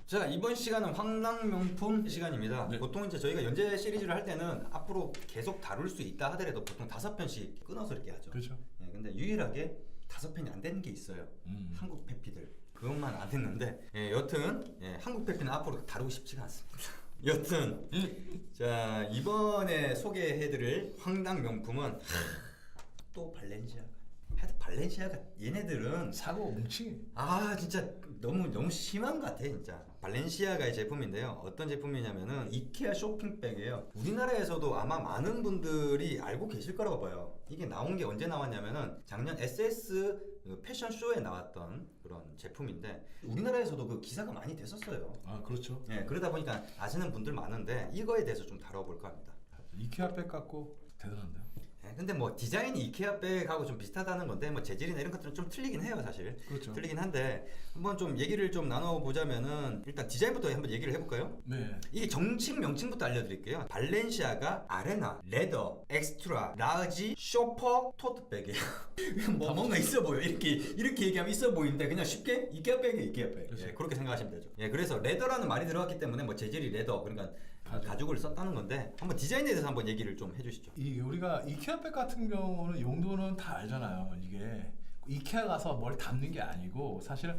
자, 이번 시간은 황당명품 시간입니다. 네. 보통 이제 저희가 연재 시리즈를 할 때는 앞으로 계속 다룰 수 있다 하더라도 보통 5편씩 끊어서 이렇게 하죠. 그렇죠. 예, 근데 유일하게 5편이 안 되는 게 있어요. 한국 페피들. 그것만 안 됐는데, 예, 여튼, 예, 한국 페피는 앞으로 다루고 싶지가 않습니다. 여튼, 자, 이번에 소개해드릴 황당명품은 또 발렌시아가. 하여튼 발렌시아가 얘네들은 사고 뭉치. 아 진짜 너무 심한 것 같아 진짜. 발렌시아가의 제품인데요. 어떤 제품이냐면은 이케아 쇼핑백이에요. 우리나라에서도 아마 많은 분들이 알고 계실 거라고 봐요. 이게 나온 게 언제 나왔냐면은 작년 SS 패션쇼에 나왔던 그런 제품인데 우리나라에서도 그 기사가 많이 됐었어요. 아 그렇죠. 예, 그러다 보니까 아시는 분들 많은데 이거에 대해서 좀 다뤄볼까 합니다. 이케아 백 같고 대단한데요. 예, 근데 뭐 디자인이 이케아 백하고 좀 비슷하다는 건데 뭐 재질이나 이런 것들은 좀 틀리긴 해요 사실. 그렇죠. 틀리긴 한데 한번 좀 얘기를 좀 나눠보자면은 일단 디자인부터 한번 얘기를 해볼까요? 네. 이게 정식 명칭부터 알려드릴게요. 발렌시아가 아레나, 레더, 엑스트라, 라지, 쇼퍼, 토트백이에요. 뭐 뭔가 있어 보여. 이렇게 얘기하면 있어 보이는데 그냥 쉽게 이케아 백이에요. 이케아 백. 그렇죠. 예, 그렇게 생각하시면 되죠. 예, 그래서 레더라는 말이 들어갔기 때문에 뭐 재질이 레더 그러니까 가죽을 썼다는 건데 한번 디자인에 대해서 한번 얘기를 좀 해주시죠. 이 우리가 이케아 백 같은 경우는 용도는 다 알잖아요. 이게 이케아 가서 뭘 담는 게 아니고 사실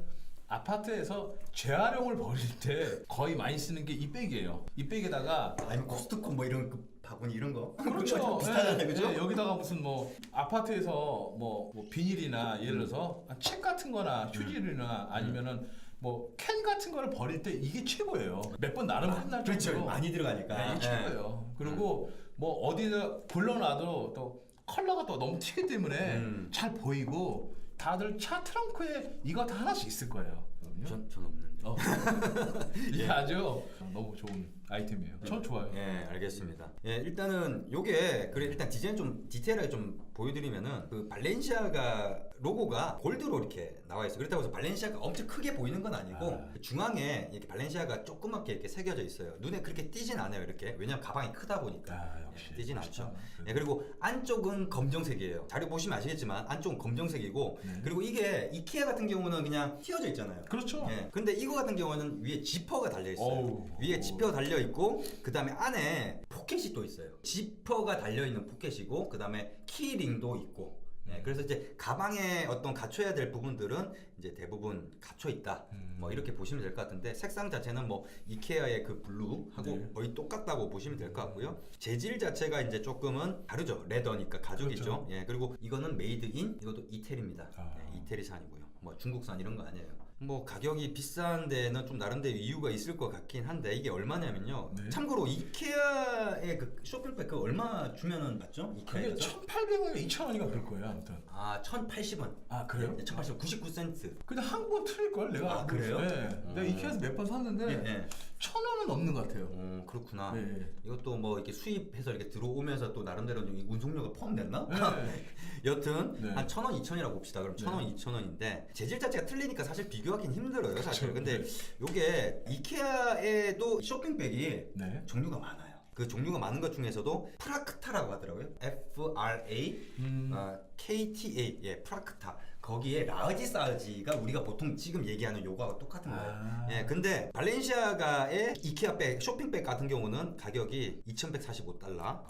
아파트에서 재활용을 벌일 때 거의 많이 쓰는 게 이 백이에요. 이 백에다가 아니면 코스트코 뭐 이런 그 바구니 이런 거. 그렇죠. 비슷하잖아요, 그죠? 네, 여기다가 무슨 뭐 아파트에서 뭐 비닐이나 예를 들어서 책 같은 거나 휴지나 아니면은 뭐 캔 같은 거를 버릴 때 이게 최고예요. 몇 번 나름 끝날 그렇죠. 정도로. 많이 들어가니까. 네, 이게 최고예요. 그리고 뭐 어디다 굴러놔도 또 컬러가 또 너무 튀기 때문에 잘 보이고 다들 차 트렁크에 이거 다 하나씩 있을 거예요. 전 없는데. 이게 아주 너무 좋은 아이템이에요. 전 좋아요. 예, 알겠습니다. 예, 일단은 요게 그래 일단 디자인 좀 디테일하게 좀 보여드리면은 그 발렌시아가 로고가 골드로 이렇게 나와 있어요. 그렇다고 해서 발렌시아가 엄청 크게 보이는 건 아니고 중앙에 이렇게 발렌시아가 조그맣게 이렇게 새겨져 있어요. 눈에 그렇게 띄진 않아요. 이렇게 왜냐면 가방이 크다 보니까 아, 역시. 예, 띄진 않죠. 멋있다. 예, 그리고 안쪽은 검정색이에요. 자료 보시면 아시겠지만 안쪽은 검정색이고 그리고 이게 이케아 같은 경우는 그냥 튀어져 있잖아요. 그렇죠. 예, 근데 이거 같은 경우는 위에 지퍼가 달려 있어요. 어우. 위에 지퍼 달려 있고 그 다음에 안에 포켓이 또 있어요. 지퍼가 달려 있는 포켓이고 그 다음에 키링도 있고. 네, 그래서 이제 가방에 어떤 갖춰야 될 부분들은 이제 대부분 갖춰 있다. 뭐 이렇게 보시면 될 것 같은데 색상 자체는 뭐 이케아의 그 블루하고 네. 거의 똑같다고 보시면 될 것 같고요. 재질 자체가 이제 조금은 다르죠. 레더니까 가죽이죠. 그렇죠. 예, 그리고 이거는 메이드 인 이것도 이태리입니다. 아. 네, 이태리산이고요. 뭐 중국산 이런 거 아니에요. 뭐 가격이 비싼 데는 좀 나름대로 이유가 있을 것 같긴 한데 이게 얼마냐면요. 네. 참고로 이케아의 그 쇼핑백 그 얼마 주면은 맞죠? 그게 이케아에서? 1,800원인가 2,000원인가 그럴 거예요. 아무튼. 아 1,080원. 아 그래요? 1,080원 99센트. 근데 한국은 틀릴걸? 내가 아, 알고 그래요? 있어요. 네. 내가 이케아에서 몇 번 샀는데 예, 예. 1,000원은 넘는 것 같아요. 그렇구나. 네. 이것도 뭐 이렇게 수입해서 이렇게 들어오면서 또 나름대로 이 운송료가 포함됐나? 네. 여튼 네. 한 1,000원, 2,000원이라고 봅시다. 그럼 1,000원, 2,000원인데 재질 자체가 틀리니까 사실 비교하기는 힘들어요, 사실. 그렇죠. 근데 네. 요게 이케아에도 쇼핑백이 네. 종류가 많아요. 그 종류가 많은 것 중에서도 프라크타라고 하더라고요. KTA, 예, 프라크타. 거기에 라지 사이즈가 우리가 보통 지금 얘기하는 요거하고 똑같은 거예요. 아. 예, 근데 발렌시아가의 이케아 백, 쇼핑백 같은 경우는 가격이 2,145달러.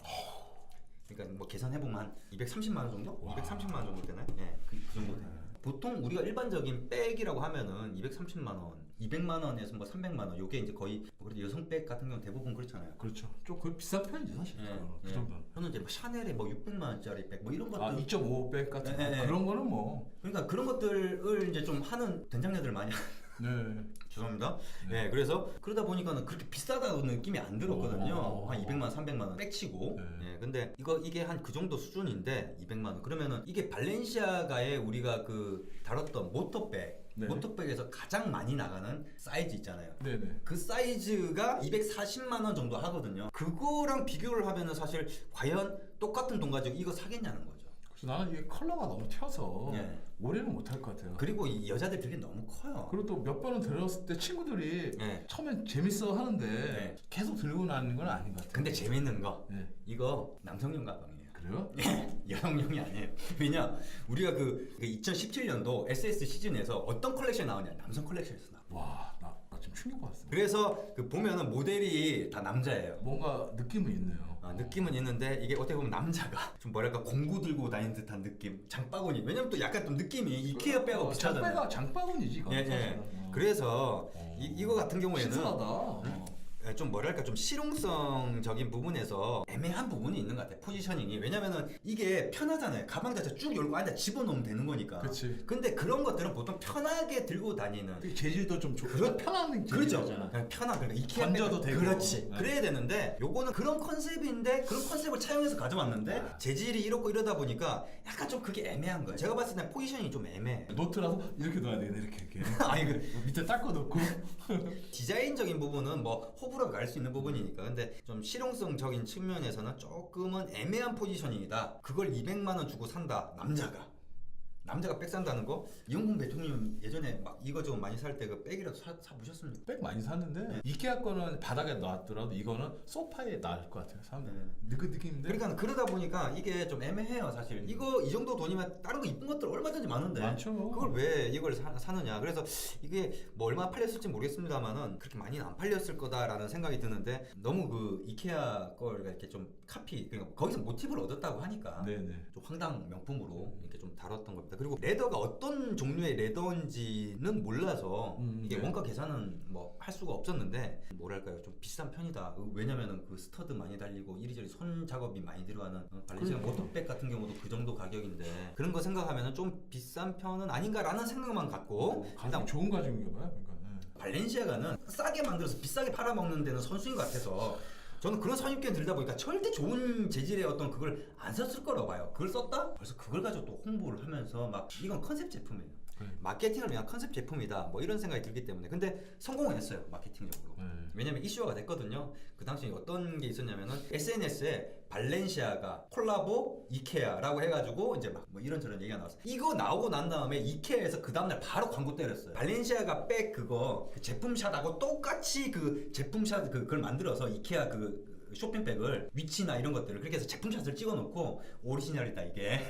그러니까 뭐 계산해보면 한 230만 원 정도? 230만 원 정도 되나요? 예, 그 정도 돼요. 보통 우리가 일반적인 백이라고 하면은 230만 원, 200만 원에서 뭐 300만 원, 요게 이제 거의 뭐 그래도 여성백 같은 경우는 대부분 그렇잖아요. 그렇죠. 좀 그 비싼 편이죠 사실. 예, 그 예. 정도는. 저는 이제 뭐 샤넬의 뭐 600만 원짜리 백 뭐 이런 것들. 아 2.5백 같은 거 네, 네. 그런 거는 뭐. 그러니까 그런 것들을 이제 좀 하는 된장녀들 많이 네. 죄송합니다. 네. 그래서 그러다 보니까는 그렇게 비싸다는 느낌이 안 들었거든요. 오. 한 200만 원, 300만 원 빽치고. 네. 예, 근데 이게 한 그 정도 수준인데 200만 원. 그러면은 이게 발렌시아가의 우리가 그 다뤘던 모터백, 네. 모터백에서 가장 많이 나가는 사이즈 있잖아요. 네네. 그 사이즈가 240만 원 정도 하거든요. 그거랑 비교를 하면은 사실 과연 똑같은 돈 가지고 이거 사겠냐는 거죠. 그래서 나는 이게 컬러가 너무 튀어서 네. 오래는 못 할 것 같아요. 그리고 이 여자들 되게 너무 커요. 그리고 또 몇 번은 들었을 때 친구들이 네. 처음엔 재밌어 하는데 네. 계속 들고 나는 건 아닌 것 같아요. 근데 재밌는 거 네. 이거 남성용 가방이에요. 그래요? 여성용이 아니에요. 왜냐 우리가 그 2017년도 SS 시즌에서 어떤 컬렉션 나오냐 남성 컬렉션에서 나와. 와, 나 좀 충격받았어요. 그래서 그 보면은 모델이 다 남자예요. 뭔가 느낌은 있네요. 느낌은 있는데 이게 어떻게 보면 남자가 좀 뭐랄까 공구 들고 다니는 듯한 느낌. 장바구니. 왜냐면 또 약간 좀 느낌이 이케아 백하고 비슷하잖아요. 장바구니지. 이거 예, 예. 그래서 이거 같은 경우에는 신선하다. 좀 뭐랄까 좀 실용성적인 부분에서 애매한 부분이 있는 것 같아. 포지셔닝이. 왜냐면은 이게 편하잖아요. 가방 자체 쭉 열고 안에 집어넣으면 되는 거니까. 그렇지. 근데 그런 것들은 보통 편하게 들고 다니는. 되게 재질도 좀 편한 그렇죠. 재질이잖아. 그냥 편한. 그러니까 이케아 던져도 백. 되고. 그렇지. 네. 그래야 되는데 요거는 그런 컨셉인데 그런 컨셉을 차용해서 가져왔는데 재질이 이렇고 이러다 보니까 약간 좀 그게 애매한 거예요. 제가 봤을 때 포지셔닝이 좀 애매해. 노트라서 이렇게 놔야 되겠네. 이렇게. 아니 그 밑에 닦아 놓고. 디자인적인 부분은 뭐 호불호가 갈 수 있는 부분이니까 근데 좀 실용성적인 측면에서는 조금은 애매한 포지셔닝이다. 그걸 200만 원 주고 산다. 남자가 백 산다는 거? 이용국 대통령 예전에 막 이거 많이 살 때 그 백이라도 사 보셨습니까? 백 많이 샀는데 이케아 거는 바닥에 놨더라도 이거는 소파에 놔을 것 같아요. 사람들. 네. 그 느낌인데. 그러니까 그러다 보니까 이게 좀 애매해요 사실. 이거 이 정도 돈이면 다른 거 이쁜 것들 얼마든지 많은데 많죠. 그걸 왜 이걸 사느냐. 그래서 이게 뭐 얼마 팔렸을지 모르겠습니다만은 그렇게 많이는 안 팔렸을 거다라는 생각이 드는데 너무 그 이케아 걸 이렇게 좀 카피 그러니까 거기서 모티브를 얻었다고 하니까 네네. 좀 황당 명품으로 이렇게 좀 다뤘던 겁니다. 그리고 레더가 어떤 종류의 레더인지는 몰라서 이게 네. 원가 계산은 뭐 할 수가 없었는데 뭐랄까요 좀 비싼 편이다. 왜냐면은 그 스터드 많이 달리고 이리저리 손 작업이 많이 들어가는 발렌시아가 모터백 같은 경우도 그 정도 가격인데 그런 거 생각하면은 좀 비싼 편은 아닌가라는 생각만 갖고 가장 좋은 가죽인가 봐요. 그러니까. 네. 발렌시아가는 싸게 만들어서 비싸게 팔아먹는 데는 선수인 것 같아서 저는 그런 선입견 들다 보니까 절대 좋은 재질의 어떤 그걸 안 썼을 거라고 봐요. 그걸 썼다? 그래서 그걸 가지고 또 홍보를 하면서 막 이건 컨셉 제품이에요. 마케팅을 위한 컨셉 제품이다. 뭐 이런 생각이 들기 때문에 근데 성공을 했어요. 마케팅적으로. 왜냐면 이슈화가 됐거든요. 그 당시에 어떤 게 있었냐면은 SNS에 발렌시아가 콜라보 이케아라고 해가지고 이제 막 뭐 이런저런 얘기가 나왔어요. 이거 나오고 난 다음에 이케아에서 그 다음날 바로 광고 때렸어요. 발렌시아가 백 그거 그 제품샷하고 똑같이 그 제품샷 그걸 만들어서 이케아 그 쇼핑백을 위치나 이런 것들을 그렇게 해서 제품샷을 찍어놓고 오리지널이다 이게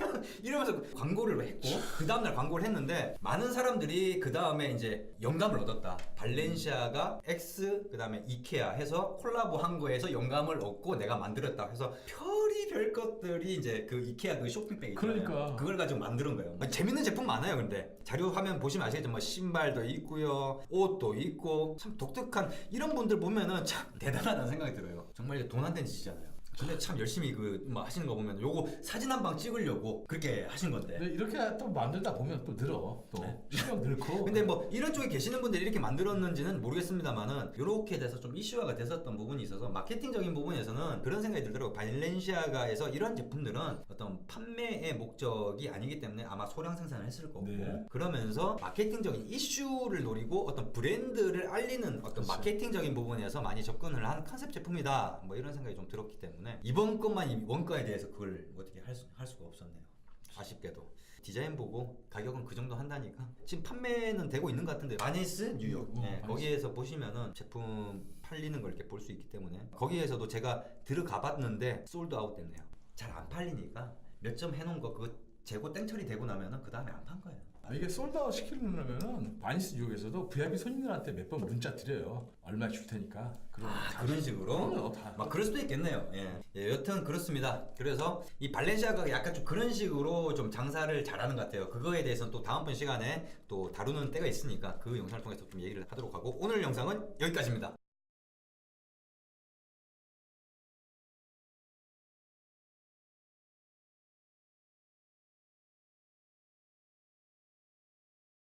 이러면서 광고를 했고 그 다음날 광고를 했는데 많은 사람들이 그 다음에 이제 영감을 얻었다. 발렌시아가 X 그 다음에 이케아 해서 콜라보한 거에서 영감을 얻고 내가 만들었다 해서 별의별 것들이 이제 그 이케아 그 쇼핑백 있잖아요. 그러니까. 그걸 가지고 만드는 거예요. 재밌는 제품 많아요. 근데 자료 화면 보시면 아시겠지만 뭐 신발도 있고요, 옷도 있고 참 독특한 이런 분들 보면은 참 대단하다는 생각이 들어요. 정말 이게 돈 안 되는 짓이잖아요. 근데 참 열심히 그 뭐 하시는 거 보면 요거 사진 한 방 찍으려고 그렇게 하신 건데. 근데 이렇게 또 만들다 보면 또 늘어. 또 네. 실력 늘고. 근데 뭐 이런 쪽에 계시는 분들이 이렇게 만들었는지는 모르겠습니다만은 이렇게 돼서 좀 이슈화가 됐었던 부분이 있어서 마케팅적인 부분에서는 그런 생각이 들더라고요. 발렌시아가에서 이런 제품들은 어떤 판매의 목적이 아니기 때문에 아마 소량 생산을 했을 거고 네. 그러면서 마케팅적인 이슈를 노리고 어떤 브랜드를 알리는 어떤 그렇죠. 마케팅적인 부분에서 많이 접근을 한 컨셉 제품이다. 뭐 이런 생각이 좀 들었기 때문에 이번 것만 이 원가에 대해서 그걸 어떻게 할 수가 없었네요. 아쉽게도. 디자인 보고 가격은 그 정도 한다니까 지금 판매는 되고 있는 것 같은데 바니스 뉴욕 네, 거기에서 보시면은 제품 팔리는 걸 이렇게 볼 수 있기 때문에 거기에서도 제가 들어가 봤는데 솔드 아웃 됐네요. 잘 안 팔리니까 몇 점 해놓은 거 그거 재고 땡처리 되고 나면은 그 다음에 안 판 거예요. 이게 솔드아웃 시키려면은 바니스 뉴욕에서도 VIP 손님들한테 몇 번 문자 드려요. 얼마 줄 테니까. 그런 식으로? 그럼요, 다. 막 그럴 수도 있겠네요. 예, 여튼 그렇습니다. 그래서 이 발렌시아가 약간 좀 그런 식으로 좀 장사를 잘하는 것 같아요. 그거에 대해서는 또 다음번 시간에 또 다루는 때가 있으니까 그 영상을 통해서 좀 얘기를 하도록 하고 오늘 영상은 여기까지입니다.